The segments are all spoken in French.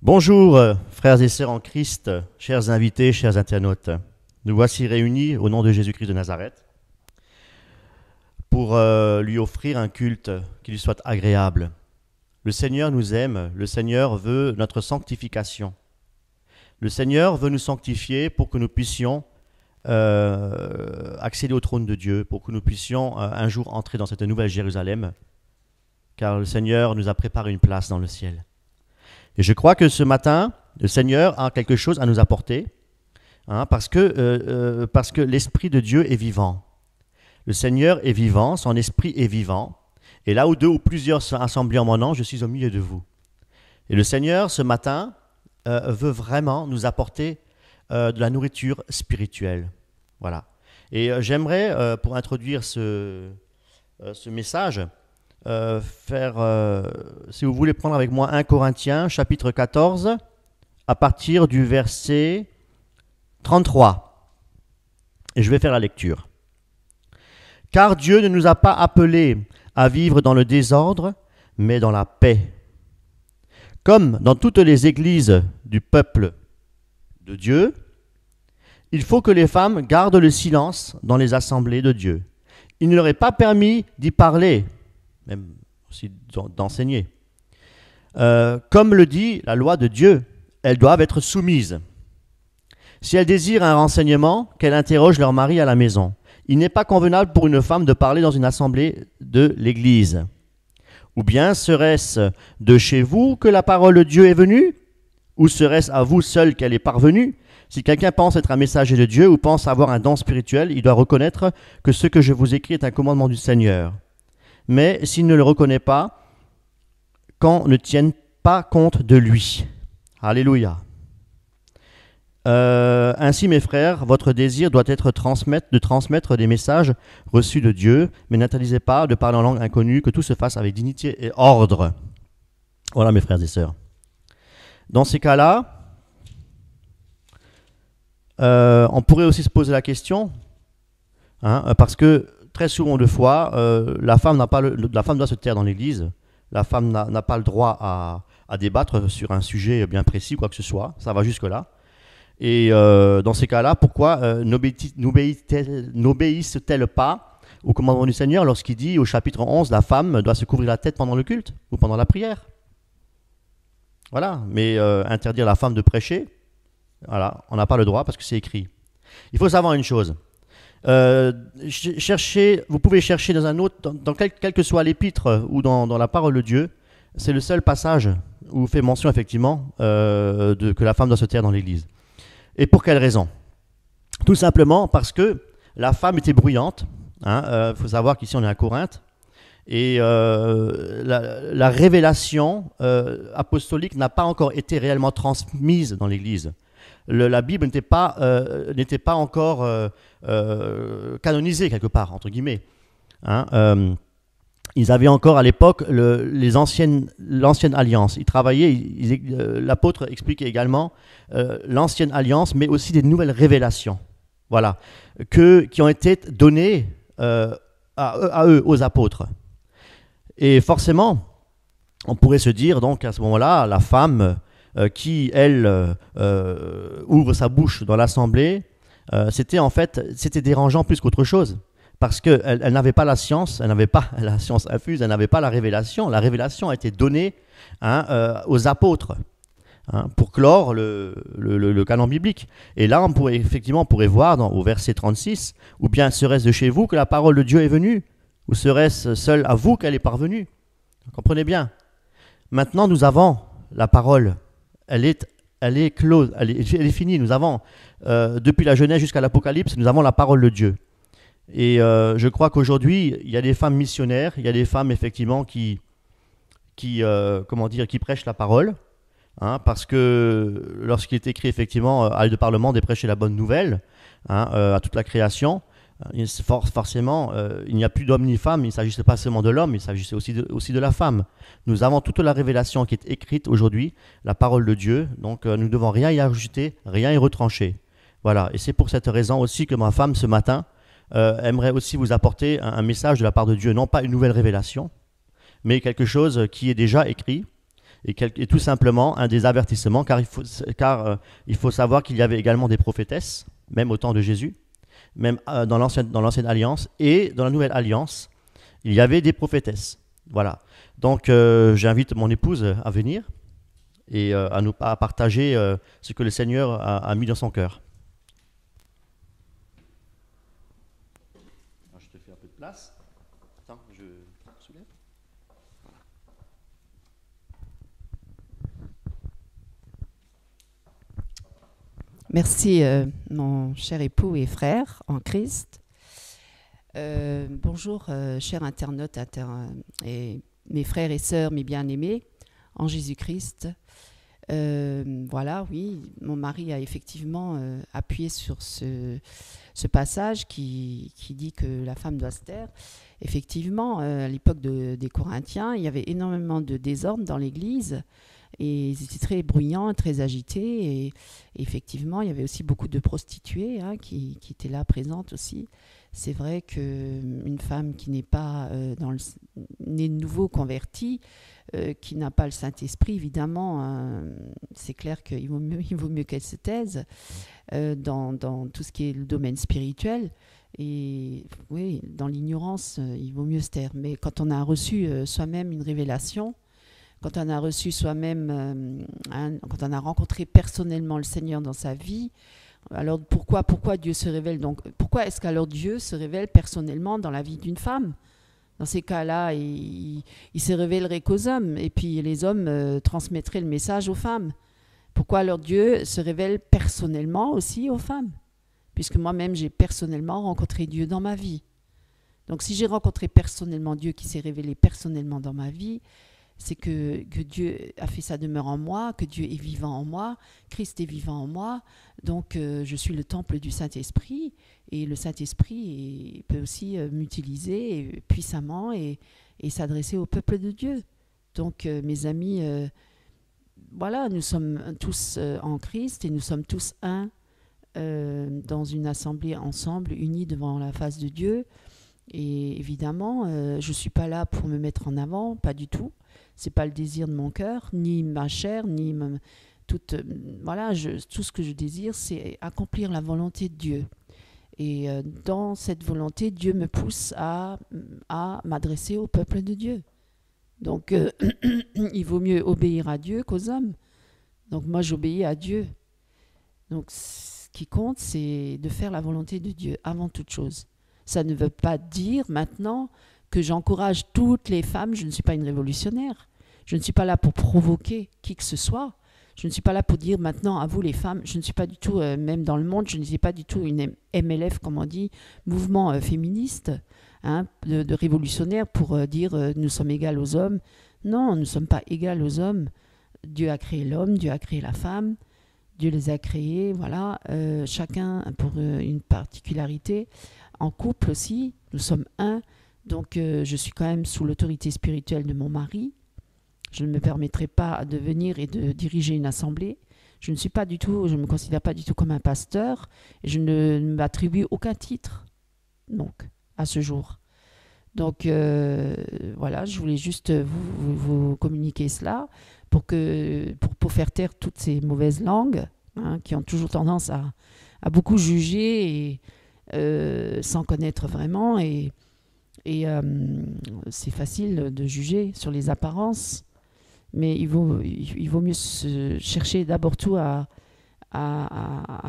Bonjour, frères et sœurs en Christ, chers invités, chers internautes. Nous voici réunis au nom de Jésus-Christ de Nazareth pour lui offrir un culte qui lui soit agréable. Le Seigneur nous aime, le Seigneur veut notre sanctification. Le Seigneur veut nous sanctifier pour que nous puissions accéder au trône de Dieu, pour que nous puissions un jour entrer dans cette nouvelle Jérusalem, car le Seigneur nous a préparé une place dans le ciel. Et je crois que ce matin, le Seigneur a quelque chose à nous apporter, parce que l'Esprit de Dieu est vivant. Le Seigneur est vivant, son Esprit est vivant. Et là où deux ou plusieurs sont assemblés en mon nom, je suis au milieu de vous. Et le Seigneur, ce matin, veut vraiment nous apporter de la nourriture spirituelle. Voilà. Et j'aimerais, pour introduire ce message, si vous voulez prendre avec moi 1 Corinthiens, chapitre 14, à partir du verset 33. Et je vais faire la lecture. « Car Dieu ne nous a pas appelés à vivre dans le désordre, mais dans la paix. Comme dans toutes les églises du peuple de Dieu, il faut que les femmes gardent le silence dans les assemblées de Dieu. Il ne leur est pas permis d'y parler, même aussi d'enseigner. Comme le dit la loi de Dieu, elles doivent être soumises. Si elles désirent un renseignement, qu'elles interrogent leur mari à la maison. Il n'est pas convenable pour une femme de parler dans une assemblée de l'Église. Ou bien serait-ce de chez vous que la parole de Dieu est venue? Ou serait-ce à vous seul qu'elle est parvenue? Si quelqu'un pense être un messager de Dieu ou pense avoir un don spirituel, il doit reconnaître que ce que je vous écris est un commandement du Seigneur. Mais s'il ne le reconnaît pas, qu'on ne tienne pas compte de lui. Alléluia. Ainsi, mes frères, votre désir doit être de transmettre des messages reçus de Dieu, mais n'interdisez pas de parler en langue inconnue, que tout se fasse avec dignité et ordre. Voilà, mes frères et sœurs. Dans ces cas-là, on pourrait aussi se poser la question, parce que très souvent de fois, la femme doit se taire dans l'église, la femme n'a pas le droit à débattre sur un sujet bien précis, quoi que ce soit, ça va jusque-là. Et dans ces cas-là, pourquoi n'obéissent-elles pas au commandement du Seigneur lorsqu'il dit au chapitre 11, la femme doit se couvrir la tête pendant le culte ou pendant la prière? Voilà, mais interdire la femme de prêcher, voilà, on n'a pas le droit parce que c'est écrit. Il faut savoir une chose. Vous pouvez chercher dans un autre, dans quel que soit l'épître ou dans la parole de Dieu, c'est le seul passage où fait mention effectivement que la femme doit se taire dans l'église. Et pour quelle raison? Tout simplement parce que la femme était bruyante. Faut savoir qu'ici on est à Corinthe. Et la révélation apostolique n'a pas encore été réellement transmise dans l'église. La Bible n'était pas encore canonisée quelque part, entre guillemets. Ils avaient encore à l'époque l'ancienne alliance. Ils travaillaient, l'apôtre expliquait également l'ancienne alliance, mais aussi des nouvelles révélations, voilà, qui ont été données à eux, aux apôtres. Et forcément, on pourrait se dire donc à ce moment-là, la femme qui, elle, ouvre sa bouche dans l'assemblée, c'était dérangeant plus qu'autre chose. Parce qu'elle n'avait pas la science, elle n'avait pas la science infuse, elle n'avait pas la révélation. La révélation a été donnée aux apôtres pour clore le canon biblique. Et là, on pourrait voir au verset 36, ou bien serait-ce de chez vous que la parole de Dieu est venue, ou serait-ce seul à vous qu'elle est parvenue? Comprenez bien. Maintenant, nous avons la parole. Elle est close, elle est finie. Nous avons, depuis la Genèse jusqu'à l'Apocalypse, nous avons la parole de Dieu. Et je crois qu'aujourd'hui, il y a des femmes missionnaires, il y a des femmes effectivement qui prêchent la parole, parce que lorsqu'il est écrit effectivement à de Parlement de prêcher la bonne nouvelle à toute la création, forcément il n'y a plus d'homme ni femme, il ne s'agissait pas seulement de l'homme, il s'agissait aussi de la femme. Nous avons toute la révélation qui est écrite aujourd'hui, la parole de Dieu, donc nous ne devons rien y ajouter, rien y retrancher. Voilà, et c'est pour cette raison aussi que ma femme ce matin aimerait aussi vous apporter un message de la part de Dieu, non pas une nouvelle révélation, mais quelque chose qui est déjà écrit Et tout simplement un des avertissements, il faut savoir qu'il y avait également des prophétesses, même au temps de Jésus, même dans l'ancienne alliance et dans la nouvelle alliance, il y avait des prophétesses. Voilà. Donc j'invite mon épouse à venir et à partager ce que le Seigneur a mis dans son cœur. Alors, je te fais un peu de place. Attends, je soulève. Merci, mon cher époux et frère en Christ. Bonjour, chers internautes et mes frères et sœurs, mes bien-aimés en Jésus-Christ. Voilà, oui, mon mari a effectivement appuyé sur ce passage qui dit que la femme doit se taire. Effectivement, à l'époque des Corinthiens, il y avait énormément de désordre dans l'Église. Et ils étaient très bruyants, très agités. Et effectivement, il y avait aussi beaucoup de prostituées qui étaient là présentes aussi. C'est vrai qu'une femme qui n'est pas née de nouveau convertie, qui n'a pas le Saint-Esprit, évidemment, c'est clair qu'il vaut mieux qu'elle se taise dans tout ce qui est le domaine spirituel. Et oui, dans l'ignorance, il vaut mieux se taire. Mais quand on a reçu soi-même une révélation, quand on a reçu soi-même, quand on a rencontré personnellement le Seigneur dans sa vie, alors pourquoi Dieu se révèle donc? Pourquoi est-ce qu'alors Dieu se révèle personnellement dans la vie d'une femme? Dans ces cas-là, il se révélerait qu'aux hommes, et puis les hommes transmettraient le message aux femmes. Pourquoi alors Dieu se révèle personnellement aussi aux femmes? Puisque moi-même, j'ai personnellement rencontré Dieu dans ma vie. Donc si j'ai rencontré personnellement Dieu qui s'est révélé personnellement dans ma vie, c'est que Dieu a fait sa demeure en moi, que Dieu est vivant en moi, Christ est vivant en moi, donc je suis le temple du Saint-Esprit, et le Saint-Esprit peut aussi m'utiliser puissamment et s'adresser au peuple de Dieu. Donc mes amis, voilà, nous sommes tous en Christ et nous sommes tous un dans une assemblée ensemble, unis devant la face de Dieu. Et évidemment, je ne suis pas là pour me mettre en avant, pas du tout. Ce n'est pas le désir de mon cœur, ni ma chair, ni tout ce que je désire, c'est accomplir la volonté de Dieu. Et dans cette volonté, Dieu me pousse à m'adresser au peuple de Dieu. Donc, il vaut mieux obéir à Dieu qu'aux hommes. Donc, moi, j'obéis à Dieu. Donc, ce qui compte, c'est de faire la volonté de Dieu avant toute chose. Ça ne veut pas dire maintenant que j'encourage toutes les femmes. Je ne suis pas une révolutionnaire. Je ne suis pas là pour provoquer qui que ce soit. Je ne suis pas là pour dire maintenant à vous les femmes. Je ne suis pas du tout, même dans le monde, je ne suis pas du tout une MLF, comme on dit, mouvement féministe, de révolutionnaire pour dire nous sommes égales aux hommes. Non, nous ne sommes pas égales aux hommes. Dieu a créé l'homme, Dieu a créé la femme. Dieu les a créés, voilà, chacun pour une particularité. En couple aussi, nous sommes un. Donc, je suis quand même sous l'autorité spirituelle de mon mari. Je ne me permettrai pas de venir et de diriger une assemblée. Je ne me considère pas du tout comme un pasteur. Et je ne m'attribue aucun titre, donc, à ce jour. Donc, voilà, je voulais juste vous communiquer cela pour faire taire toutes ces mauvaises langues qui ont toujours tendance à beaucoup juger sans connaître vraiment. Et c'est facile de juger sur les apparences. Mais il vaut mieux chercher d'abord tout à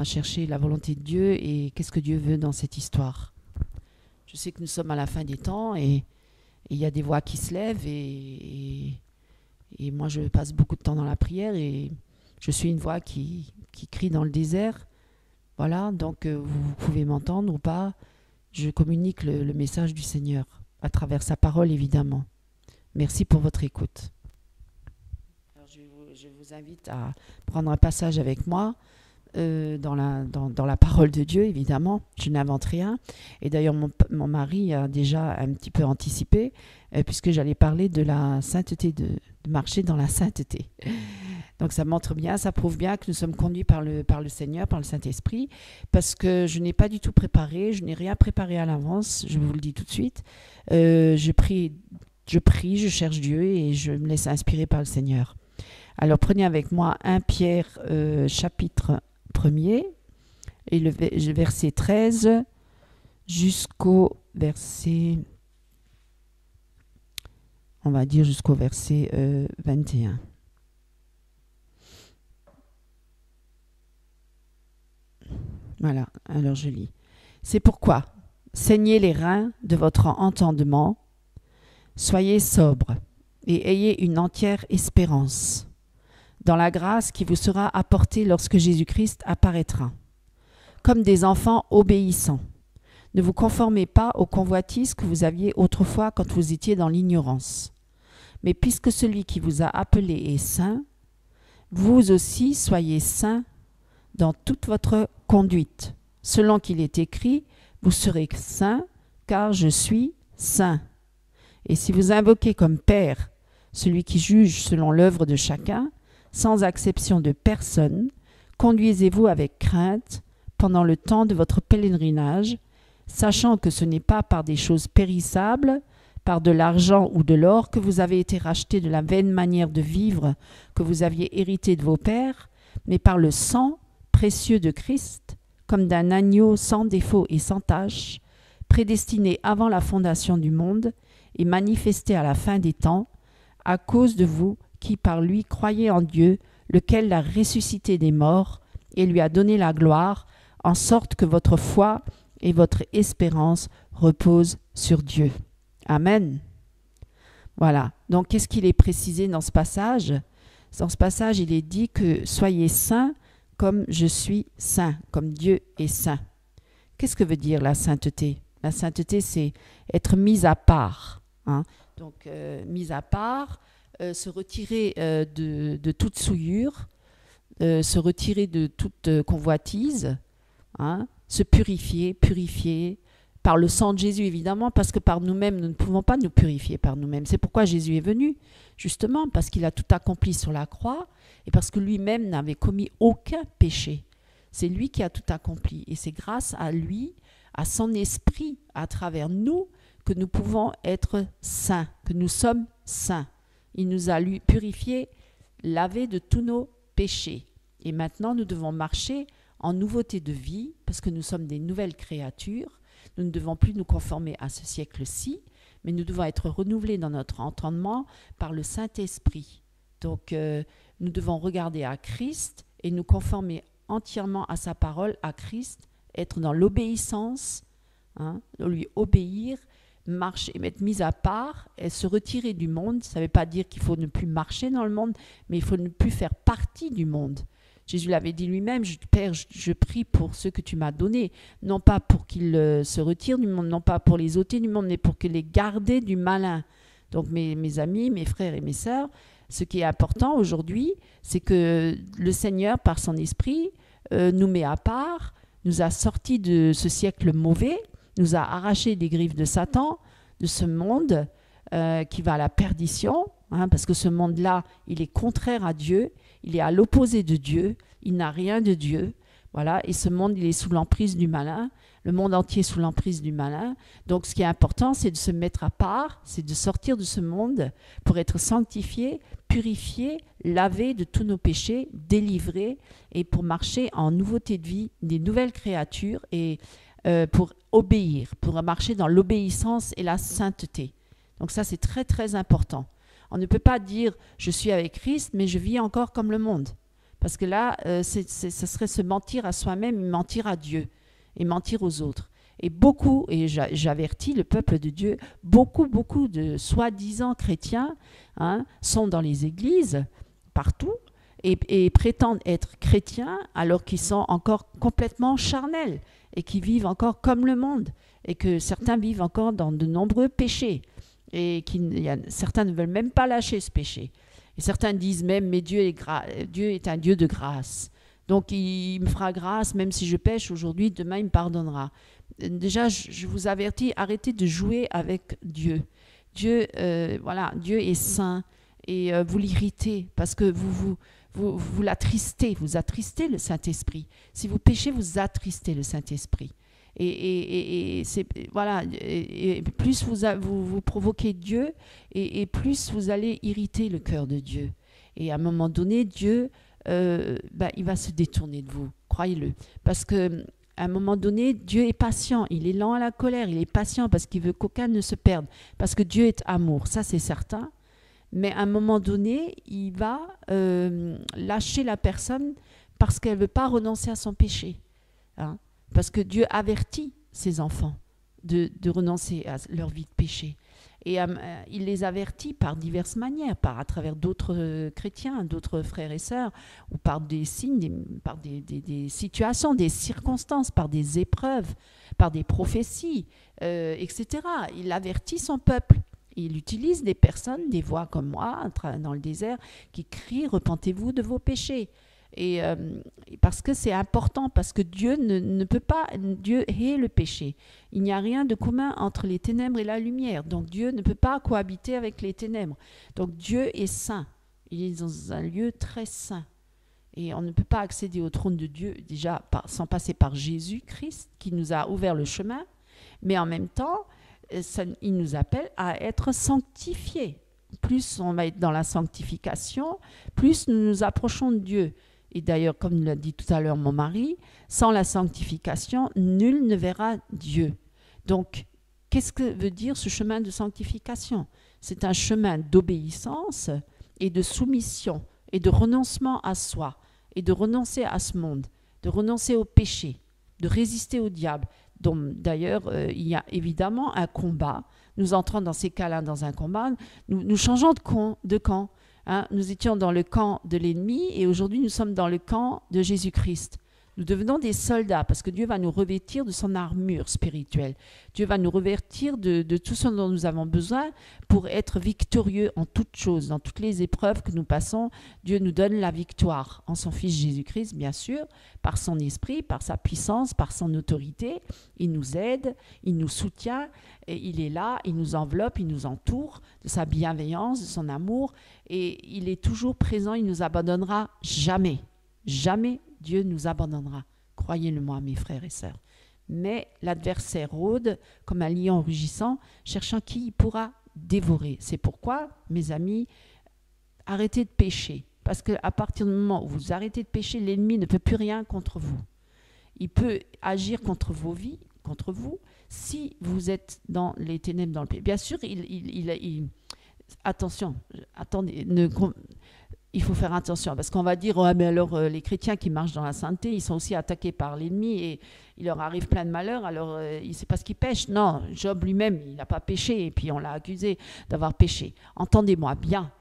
chercher la volonté de Dieu et qu'est-ce que Dieu veut dans cette histoire. Je sais que nous sommes à la fin des temps et il y a des voix qui se lèvent et moi je passe beaucoup de temps dans la prière et je suis une voix qui crie dans le désert. Voilà, donc vous pouvez m'entendre ou pas. Je communique le message du Seigneur à travers sa parole évidemment. Merci pour votre écoute. Je vous invite à prendre un passage avec moi dans la parole de Dieu, évidemment. Je n'invente rien. Et d'ailleurs, mon mari a déjà un petit peu anticipé, puisque j'allais parler de la sainteté, de marcher dans la sainteté. Donc ça montre bien, ça prouve bien que nous sommes conduits par le Seigneur, par le Saint-Esprit, parce que je n'ai pas du tout préparé, je n'ai rien préparé à l'avance, je vous le dis tout de suite. Je prie, je cherche Dieu et je me laisse inspirer par le Seigneur. Alors prenez avec moi 1 Pierre chapitre 1er et le verset 13 jusqu'au verset, on va dire jusqu'au verset 21. Voilà, alors je lis. C'est pourquoi, saignez les reins de votre entendement, soyez sobres et ayez une entière espérance dans la grâce qui vous sera apportée lorsque Jésus-Christ apparaîtra. Comme des enfants obéissants, ne vous conformez pas aux convoitises que vous aviez autrefois quand vous étiez dans l'ignorance. Mais puisque celui qui vous a appelé est saint, vous aussi soyez saints dans toute votre conduite. Selon qu'il est écrit, vous serez saints, car je suis saint. Et si vous invoquez comme Père celui qui juge selon l'œuvre de chacun, sans exception de personne, conduisez-vous avec crainte pendant le temps de votre pèlerinage, sachant que ce n'est pas par des choses périssables, par de l'argent ou de l'or que vous avez été rachetés de la vaine manière de vivre que vous aviez hérité de vos pères, mais par le sang précieux de Christ, comme d'un agneau sans défaut et sans tache, prédestiné avant la fondation du monde et manifesté à la fin des temps, à cause de vous qui par lui croyez en Dieu, lequel l'a ressuscité des morts et lui a donné la gloire, en sorte que votre foi et votre espérance reposent sur Dieu. Amen. Voilà. Donc, qu'est-ce qu'il est précisé dans ce passage? Dans ce passage, il est dit que soyez saints comme je suis saint, comme Dieu est saint. Qu'est-ce que veut dire la sainteté? La sainteté, c'est être mis à part. Hein? Donc, mis à part, se retirer de toute souillure, se retirer de toute convoitise, hein? Se purifier par le sang de Jésus, évidemment, parce que par nous-mêmes, nous ne pouvons pas nous purifier par nous-mêmes. C'est pourquoi Jésus est venu, justement, parce qu'il a tout accompli sur la croix et parce que lui-même n'avait commis aucun péché. C'est lui qui a tout accompli et c'est grâce à lui, à son esprit, à travers nous, que nous pouvons être saints, que nous sommes saints. Il nous a purifiés, lavés de tous nos péchés. Et maintenant, nous devons marcher en nouveauté de vie, parce que nous sommes des nouvelles créatures. Nous ne devons plus nous conformer à ce siècle-ci, mais nous devons être renouvelés dans notre entendement par le Saint-Esprit. Donc, nous devons regarder à Christ et nous conformer entièrement à sa parole, à Christ, être dans l'obéissance, hein, lui obéir, marcher, être mis à part et se retirer du monde. Ça ne veut pas dire qu'il faut ne plus marcher dans le monde, mais il faut ne plus faire partie du monde. Jésus l'avait dit lui-même, Père, je prie pour ceux que tu m'as donnés, non pas pour qu'ils se retirent du monde, non pas pour les ôter du monde, mais pour que les garder du malin. Donc mes amis, mes frères et mes sœurs, ce qui est important aujourd'hui, c'est que le Seigneur, par son esprit, nous met à part, nous a sortis de ce siècle mauvais, nous a arrachés des griffes de Satan, de ce monde qui va à la perdition, hein, parce que ce monde-là, il est contraire à Dieu, il est à l'opposé de Dieu, il n'a rien de Dieu. Voilà, et ce monde, il est sous l'emprise du malin, le monde entier est sous l'emprise du malin. Donc ce qui est important, c'est de se mettre à part, c'est de sortir de ce monde pour être sanctifié, purifié, lavé de tous nos péchés, délivré, et pour marcher en nouveauté de vie, des nouvelles créatures, et pour obéir, pour marcher dans l'obéissance et la sainteté. Donc ça, c'est très très important. On ne peut pas dire « je suis avec Christ, mais je vis encore comme le monde ». Parce que là, ce serait se mentir à soi-même, mentir à Dieu et mentir aux autres. Et beaucoup, et j'avertis le peuple de Dieu, beaucoup de soi-disant chrétiens, hein, sont dans les églises, partout, et prétendent être chrétiens alors qu'ils sont encore complètement charnels et qui vivent encore comme le monde et que certains vivent encore dans de nombreux péchés. Et certains ne veulent même pas lâcher ce péché. Et certains disent même, mais Dieu est un Dieu de grâce. Donc il me fera grâce, même si je pêche aujourd'hui, demain il me pardonnera. Déjà, je vous avertis, arrêtez de jouer avec Dieu. Dieu est saint et vous l'irritez parce que vous l'attristez, vous attristez le Saint-Esprit. Si vous péchez, vous attristez le Saint-Esprit. Et plus vous provoquez Dieu, et plus vous allez irriter le cœur de Dieu. Et à un moment donné, Dieu, il va se détourner de vous, croyez-le. Parce que à un moment donné, Dieu est patient, il est lent à la colère, il est patient parce qu'il veut qu'aucun ne se perde, parce que Dieu est amour, ça c'est certain. Mais à un moment donné, il va lâcher la personne parce qu'elle ne veut pas renoncer à son péché. Hein? Parce que Dieu avertit ses enfants de renoncer à leur vie de péché. Et il les avertit par diverses manières, à travers d'autres chrétiens, d'autres frères et sœurs, ou par des signes, par des situations, des circonstances, par des épreuves, par des prophéties, etc. Il avertit son peuple. Il utilise des personnes, des voix comme moi, dans le désert, qui crient « Repentez-vous de vos péchés ». Et parce que c'est important, parce que Dieu ne peut pas, Dieu hait le péché. Il n'y a rien de commun entre les ténèbres et la lumière. Donc Dieu ne peut pas cohabiter avec les ténèbres. Donc Dieu est saint. Il est dans un lieu très saint. Et on ne peut pas accéder au trône de Dieu déjà sans passer par Jésus-Christ qui nous a ouvert le chemin. Mais en même temps, il nous appelle à être sanctifiés. Plus on va être dans la sanctification, plus nous nous approchons de Dieu. Et d'ailleurs, comme l'a dit tout à l'heure mon mari, sans la sanctification, nul ne verra Dieu. Donc, qu'est-ce que veut dire ce chemin de sanctification? C'est un chemin d'obéissance et de soumission et de renoncement à soi et de renoncer à ce monde, de renoncer au péché, de résister au diable. Donc, d'ailleurs, il y a évidemment un combat. Nous entrons dans ces cas-là dans un combat. Nous changeons de camp. Hein, nous étions dans le camp de l'ennemi et aujourd'hui nous sommes dans le camp de Jésus-Christ. Nous devenons des soldats parce que Dieu va nous revêtir de son armure spirituelle. Dieu va nous revêtir de tout ce dont nous avons besoin pour être victorieux en toutes choses, dans toutes les épreuves que nous passons. Dieu nous donne la victoire en son Fils Jésus-Christ, bien sûr, par son esprit, par sa puissance, par son autorité. Il nous aide, il nous soutient, et il est là, il nous enveloppe, il nous entoure de sa bienveillance, de son amour, et il est toujours présent, il ne nous abandonnera jamais. Jamais Dieu nous abandonnera. Croyez-le-moi, mes frères et sœurs. Mais l'adversaire rôde comme un lion rugissant, cherchant qui il pourra dévorer. C'est pourquoi, mes amis, arrêtez de pécher. Parce qu'à partir du moment où vous arrêtez de pécher, l'ennemi ne peut plus rien contre vous. Il peut agir contre vos vies, contre vous, si vous êtes dans les ténèbres, dans le péché. Bien sûr, attention, attendez, il faut faire attention, parce qu'on va dire, oh, mais alors les chrétiens qui marchent dans la sainteté, ils sont aussi attaqués par l'ennemi et il leur arrive plein de malheurs, alors c'est parce qu'ils pêchent. Non, Job lui-même, il n'a pas péché et puis on l'a accusé d'avoir péché. Entendez-moi bien,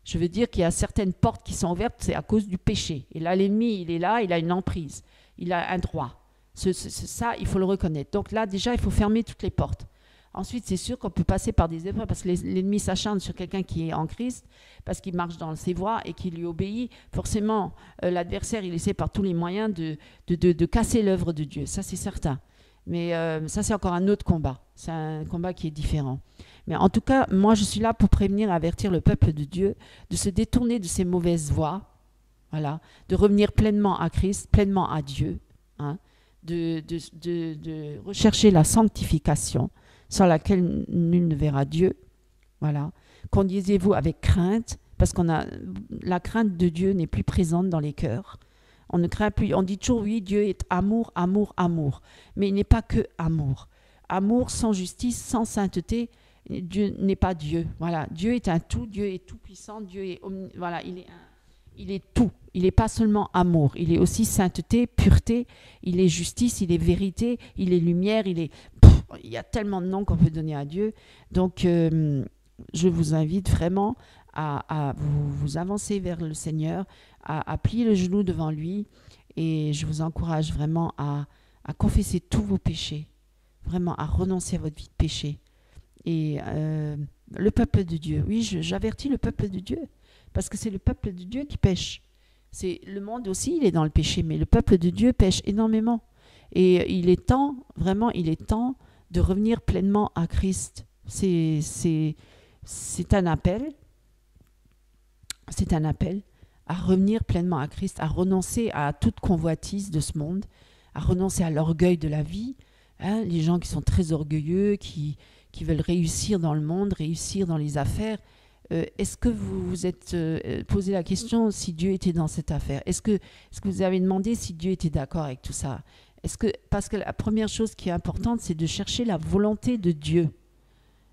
je veux dire qu'il y a certaines portes qui sont ouvertes, c'est à cause du péché. Et là, l'ennemi, il est là, il a une emprise, il a un droit. Ça, il faut le reconnaître. Donc là, déjà, il faut fermer toutes les portes. Ensuite, c'est sûr qu'on peut passer par des épreuves parce que l'ennemi s'acharne sur quelqu'un qui est en Christ, parce qu'il marche dans ses voies et qui lui obéit. Forcément, l'adversaire, il essaie par tous les moyens de casser l'œuvre de Dieu. Ça, c'est certain. Mais ça, c'est encore un autre combat. C'est un combat qui est différent. Mais en tout cas, moi, je suis là pour prévenir, avertir le peuple de Dieu de se détourner de ces mauvaises voies, voilà, de revenir pleinement à Christ, pleinement à Dieu, hein, de rechercher la sanctification, sans laquelle nul ne verra Dieu. Voilà. Conduisez-vous avec crainte, parce la crainte de Dieu n'est plus présente dans les cœurs. On ne craint plus. On dit toujours, oui, Dieu est amour, amour, amour. Mais il n'est pas que amour. Amour sans justice, sans sainteté, Dieu n'est pas Dieu. Voilà. Dieu est un tout, Dieu est tout puissant, Dieu est voilà, il est tout. Il n'est pas seulement amour, il est aussi sainteté, pureté, il est justice, il est vérité, il est lumière, il y a tellement de noms qu'on peut donner à Dieu. Donc, je vous invite vraiment à vous avancer vers le Seigneur, à plier le genou devant lui, et je vous encourage vraiment à confesser tous vos péchés, vraiment à renoncer à votre vie de péché. Et le peuple de Dieu, oui, j'avertis le peuple de Dieu, parce que c'est le peuple de Dieu qui pêche. Le monde aussi, il est dans le péché, mais le peuple de Dieu pêche énormément. Et il est temps, vraiment, il est temps de revenir pleinement à Christ. C'est un appel. C'est un appel à revenir pleinement à Christ, à renoncer à toute convoitise de ce monde, à renoncer à l'orgueil de la vie. Hein, les gens qui sont très orgueilleux, qui veulent réussir dans le monde, réussir dans les affaires, est-ce que vous vous êtes posé la question si Dieu était dans cette affaire? Est-ce que vous avez demandé si Dieu était d'accord avec tout ça? Parce que la première chose qui est importante, c'est de chercher la volonté de Dieu.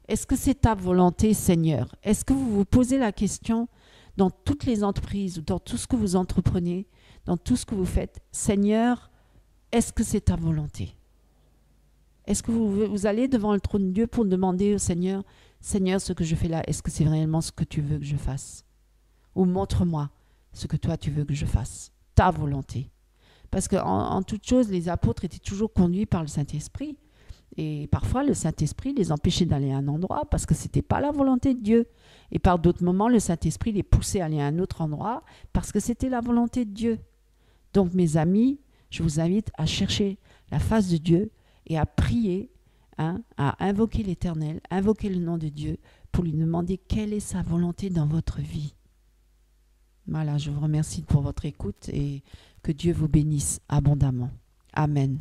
Est-ce que c'est ta volonté, Seigneur? Est-ce que vous vous posez la question dans toutes les entreprises ou dans tout ce que vous entreprenez, dans tout ce que vous faites, Seigneur, est-ce que c'est ta volonté? Est-ce que vous allez devant le trône de Dieu pour demander au Seigneur, Seigneur, ce que je fais là, est-ce que c'est réellement ce que tu veux que je fasse? Ou montre-moi ce que toi tu veux que je fasse, ta volonté. Parce qu'en toute chose, les apôtres étaient toujours conduits par le Saint-Esprit. Et parfois, le Saint-Esprit les empêchait d'aller à un endroit parce que ce n'était pas la volonté de Dieu. Et par d'autres moments, le Saint-Esprit les poussait à aller à un autre endroit parce que c'était la volonté de Dieu. Donc, mes amis, je vous invite à chercher la face de Dieu et à prier, à invoquer l'Éternel, invoquer le nom de Dieu pour lui demander quelle est sa volonté dans votre vie. Voilà, je vous remercie pour votre écoute et que Dieu vous bénisse abondamment. Amen.